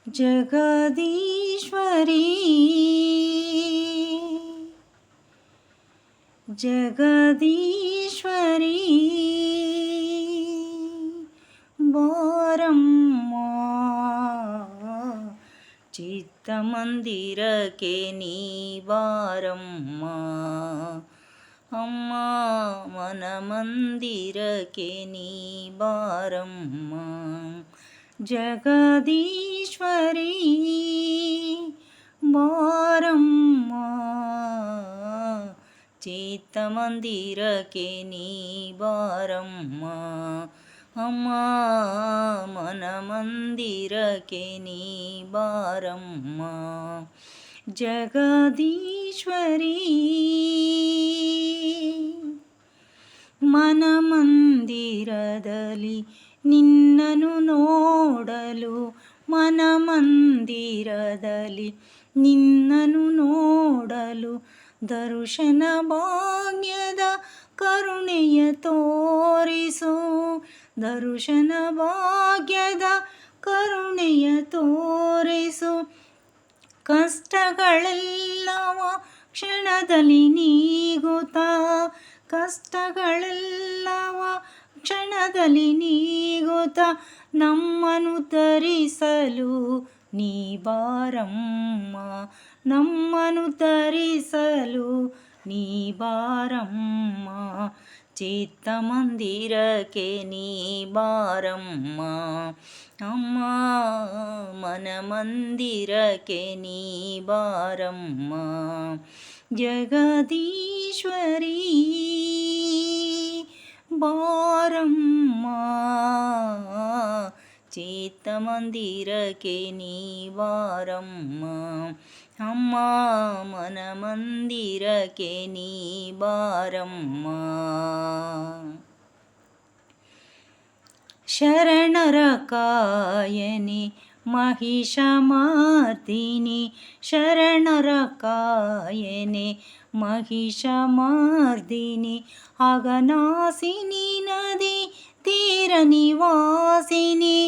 ಜಗದೀಶ್ವರಿ ಜಗದೀಶ್ವರಿ ಬಾರಮ್ಮ ಚಿತ್ತಮಂದಿರಕ್ಕೆ ನೀ ಬಾರಮ್ಮ ಅಮ್ಮ ಮನಮಂದಿರಕ್ಕೆ ನೀ ಬಾರಮ್ಮ ಜಗದೀಶ್ವರಿ ಬಾರಮ್ಮ ಚಿತ್ತಮಂದಿರಕ್ಕೆ ನೀ ಬಾರಮ್ಮ ಅಮ್ಮ ಮನಮಂದಿರಕ್ಕೆ ನೀ ಬಾರಮ್ಮ ಜಗದೀಶ್ವರಿ ಮನಮಂದಿರದಲ್ಲಿ ನಿನ್ನನ್ನು ನೋಡಲು ಮನಮಂದಿರದಲ್ಲಿ ನಿನ್ನನ್ನು ನೋಡಲು ದರ್ಶನ ಭಾಗ್ಯದ ಕರುಣೆಯ ತೋರಿಸು ದರ್ಶನ ಭಾಗ್ಯದ ಕರುಣೆಯ ತೋರಿಸು ಕಷ್ಟಗಳೆಲ್ಲವ ಕ್ಷಣದಲ್ಲಿ ನೀಗುತ್ತಾ ಕಷ್ಟಗಳೆಲ್ಲವ ಕ್ಷಣದಲ್ಲಿ ನೀಗುತ್ತಾ ನಮ್ಮನ್ನು ತರಿಸಲು ನೀ ಬಾರಮ್ಮ ನಮ್ಮನ್ನು ತರಿಸಲು ನೀ ಬಾರಮ್ಮ ಚಿತ್ತಮಂದಿರಕ್ಕೆ ನೀ ಬಾರಮ್ಮ ಅಮ್ಮ ಮನಮಂದಿರಕ್ಕೆ ನೀ ಬಾರಮ್ಮ ಜಗದೀಶ್ವರಿ ಬಾರಮ್ಮ ಚಿತ್ತಮಂದಿರಕ್ಕೆ ನೀ ಬಾರಮ್ಮ ಅಮ್ಮ ಮನಮಂದಿರಕ್ಕೆ ನೀ ಬಾರಮ್ಮ ಶರಣರ ಕಾಯನೆ ಮಹಿಷಮರ್ದಿನಿ ಶರಣರ ಕಾಯನೆ ಮಹಿಷಮರ್ದಿನಿ ಅಗನಾಸಿನಿ ನದಿ ತೀರ ನಿವಾಸಿನಿ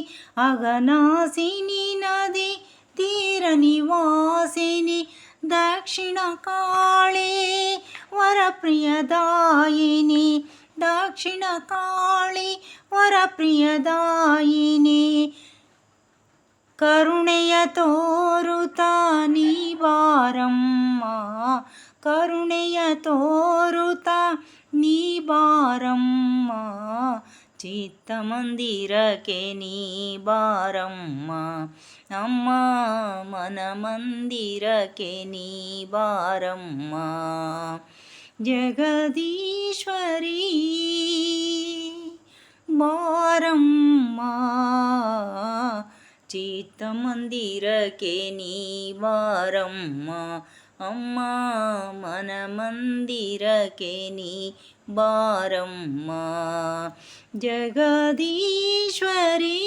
ಅಗನಾಸಿನಿ ನದಿ ತೀರ ನಿವಾಸಿನಿ ದಕ್ಷಿಣ ಕಾಳಿ ವರಪ್ರಿಯದಾಯಿನಿ ದಕ್ಷಿಣ ಕಾಳಿ ವರಪ್ರಿಯದಾಯಿನಿ ಕರುಣೆಯ ತೋರುತ್ತಾ ನೀ ಬಾರಮ್ಮ ಕರುಣೆಯ ತೋರುತ್ತಾ ನೀ ಬಾರಮ್ಮ ಚಿತ್ತಮಂದಿರಕ್ಕೆ ನೀ ಬಾರಮ್ಮ ಅಮ್ಮ ಮನಮಂದಿರಕ್ಕೆ ನೀ ಬಾರಮ್ಮ ಜಗದೀಶ್ವರಿ ಬಾರಮ್ಮ ಚಿತ್ತಮಂದಿರಕ್ಕೆ ನೀ ಬಾರಮ್ಮ ಅಮ್ಮ ಮನಮಂದಿರಕ್ಕೆ ನೀ ಬಾರಮ್ಮ ಜಗದೀಶ್ವರಿ